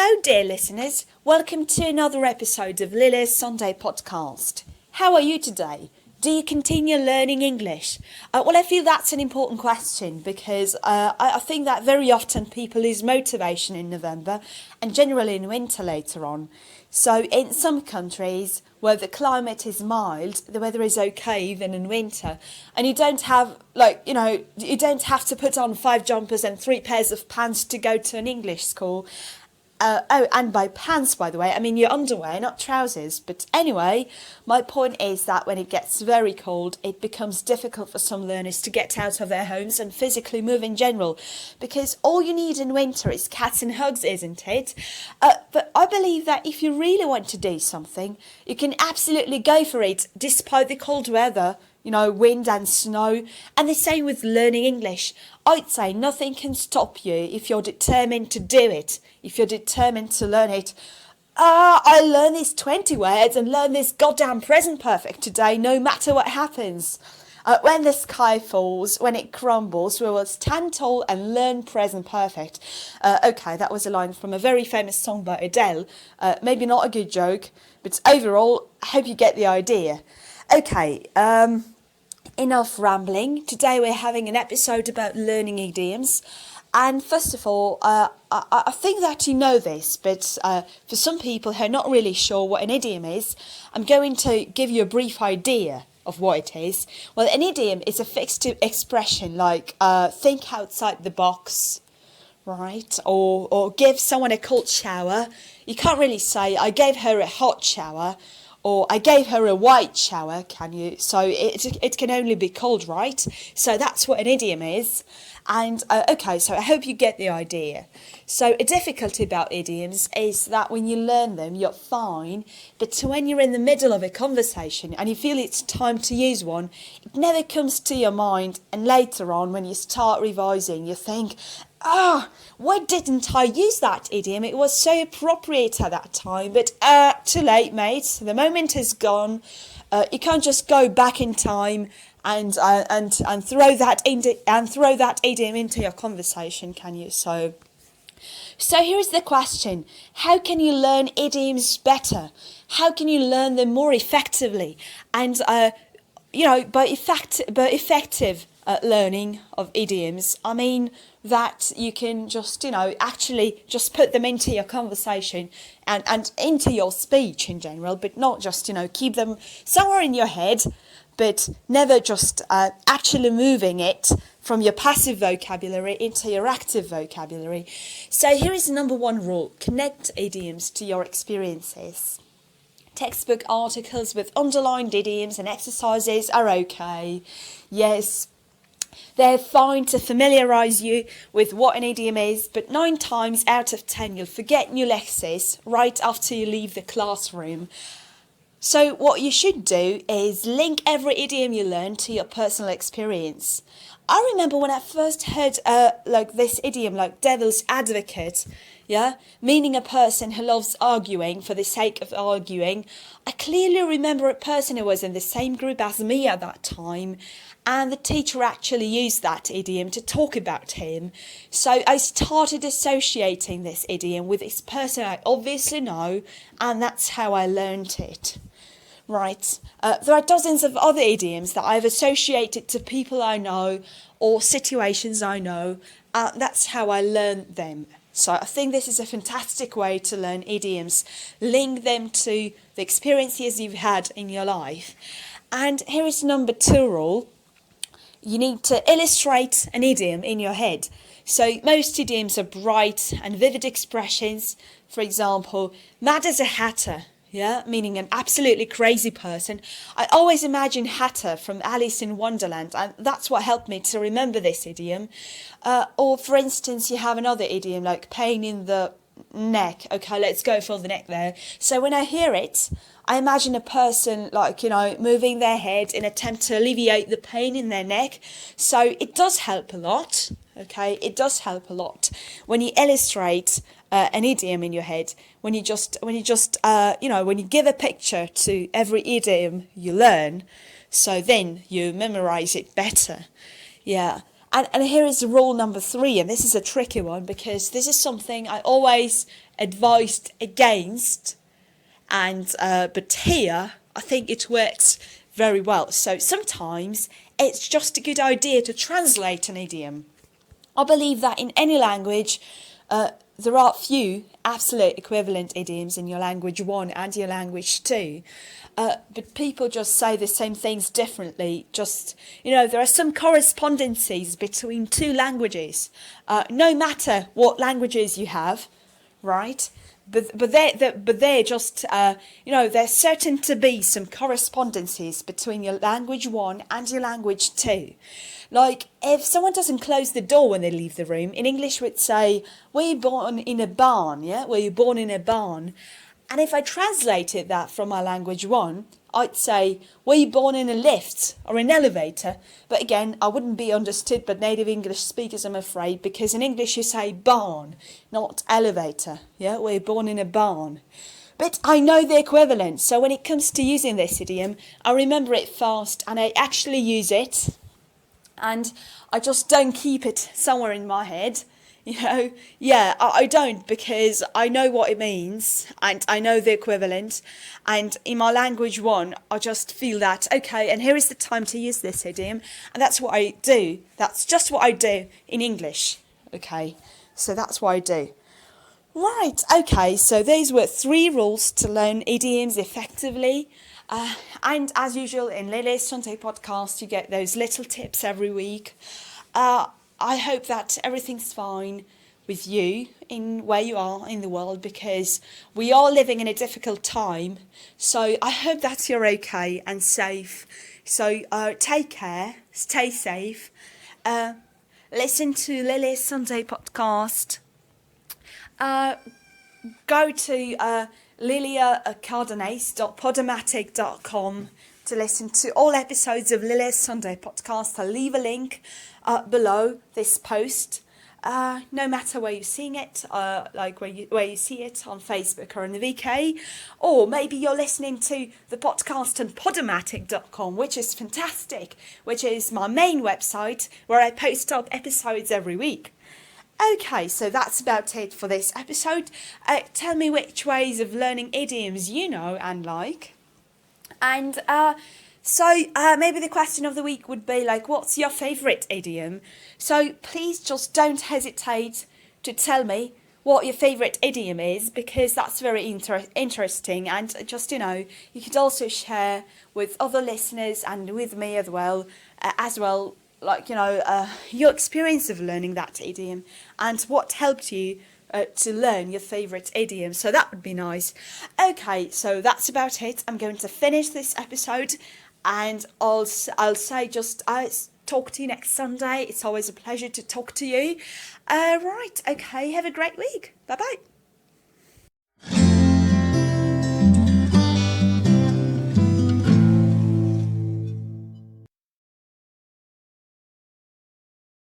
Hello, dear listeners. Welcome to another episode of Lilia's Sunday podcast. How are you today? Do you continue learning English? Well, I feel that's an important question because I think that very often people lose motivation in November and generally in winter later on. So in some countries where the climate is mild, the weather is okay even in winter, and you don't have you don't have to put on 5 jumpers and 3 pairs of pants to go to an English school. And by pants, by the way, I mean your underwear, not trousers. But anyway, my point is that when it gets very cold, it becomes difficult for some learners to get out of their homes and physically move in general. Because all you need in winter is cats and hugs, isn't it? But I believe that if you really want to do something, you can absolutely go for it despite the cold weather. Wind and snow. And the same with learning English. I'd say nothing can stop you if you're determined to do it, if you're determined to learn it. I learn these 20 words and learn this goddamn present perfect today, no matter what happens. When the sky falls, when it crumbles, we will stand tall and learn present perfect. Okay, that was a line from a very famous song by Adele. Maybe not a good joke, but overall, I hope you get the idea. Okay, enough rambling. Today we're having an episode about learning idioms. And first of all, I think that you know this, but for some people who are not really sure what an idiom is, I'm going to give you a brief idea of what it is. Well, an idiom is a fixed expression like think outside the box, right? Or give someone a cold shower. You can't really say, I gave her a hot shower. Or I gave her a white shower, can you? So it can only be cold, right? So that's what an idiom is. And okay, so I hope you get the idea. So a difficulty about idioms is that when you learn them, you're fine. But when you're in the middle of a conversation and you feel it's time to use one, it never comes to your mind. And later on, when you start revising, you think, why didn't I use that idiom? It was so appropriate at that time. But too late, mate. The moment is gone. You can't just go back in time and throw that idiom into your conversation, can you? So here is the question: how can you learn idioms better? How can you learn them more effectively? And by effective learning of idioms, I mean that you can just, actually just put them into your conversation and into your speech in general, but not just, keep them somewhere in your head, but never just actually moving it from your passive vocabulary into your active vocabulary. So here is the number 1 rule: connect idioms to your experiences. Textbook articles with underlined idioms and exercises are okay. Yes, they're fine to familiarise you with what an idiom is, but 9 times out of 10 you'll forget new lexes right after you leave the classroom. So what you should do is link every idiom you learn to your personal experience. I remember when I first heard this idiom, like devil's advocate, meaning a person who loves arguing for the sake of arguing. I clearly remember a person who was in the same group as me at that time, and the teacher actually used that idiom to talk about him. So I started associating this idiom with this person I obviously know, and that's how I learned it. Right. There are dozens of other idioms that I've associated to people I know or situations I know. That's how I learned them. So I think this is a fantastic way to learn idioms. Link them to the experiences you've had in your life. And here is number 2 rule. You need to illustrate an idiom in your head. So most idioms are bright and vivid expressions. For example, mad as a hatter. Meaning an absolutely crazy person. I always imagine Hatter from Alice in Wonderland, and that's what helped me to remember this idiom. Or, for instance, you have another idiom like pain in the neck. Okay, let's go for the neck there. So when I hear it, I imagine a person moving their head in attempt to alleviate the pain in their neck. So it does help a lot. Okay, it does help a lot when you illustrate an idiom in your head. When you give a picture to every idiom you learn, so then you memorize it better. Yeah. And here is rule number 3, and this is a tricky one because this is something I always advised against, and but here I think it works very well. So sometimes it's just a good idea to translate an idiom. I believe that in any language, there are few absolute equivalent idioms in your language 1 and your language 2. But people just say the same things differently. Just, there are some correspondences between two languages, no matter what languages you have, right? But they're just, there's certain to be some correspondences between your language 1 and your language 2. Like, if someone doesn't close the door when they leave the room, in English we'd say, were you born in a barn, yeah? Were you born in a barn? And if I translated that from my language 1, I'd say, were you born in a lift or an elevator? But again, I wouldn't be understood by native English speakers, I'm afraid, because in English you say barn, not elevator. Yeah, were you born in a barn? But I know the equivalent, so when it comes to using this idiom, I remember it fast and I actually use it. And I just don't keep it somewhere in my head. I don't, because I know what it means and I know the equivalent, and in my language 1 I just feel that, okay, and here is the time to use this idiom, and that's what I do. That's just what I do in English. Okay, so that's what I do. Right, okay, so these were 3 rules to learn idioms effectively. And as usual in Lilia's Sunday podcast, you get those little tips every week. I hope that everything's fine with you in where you are in the world, because we are living in a difficult time. So I hope that you're okay and safe. So take care, stay safe. Listen to Lilia's Sunday podcast. Go to liliacardenas.podomatic.com to listen to all episodes of Lilia's Sunday podcast. I'll leave a link below this post, no matter where you're seeing it, like where you see it on Facebook or in the VK, or maybe you're listening to the podcast on podomatic.com, which is fantastic, which is my main website where I post up episodes every week. Okay, so that's about it for this episode. Tell me which ways of learning idioms you know and like. And maybe the question of the week would be like, what's your favourite idiom? So please just don't hesitate to tell me what your favourite idiom is, because that's very interesting. And just, you could also share with other listeners and with me as well, your experience of learning that idiom and what helped you to learn your favourite idiom. So that would be nice. Okay, so that's about it. I'm going to finish this episode, and I'll say I'll talk to you next Sunday. It's always a pleasure to talk to you. Right, okay, have a great week. Bye-bye.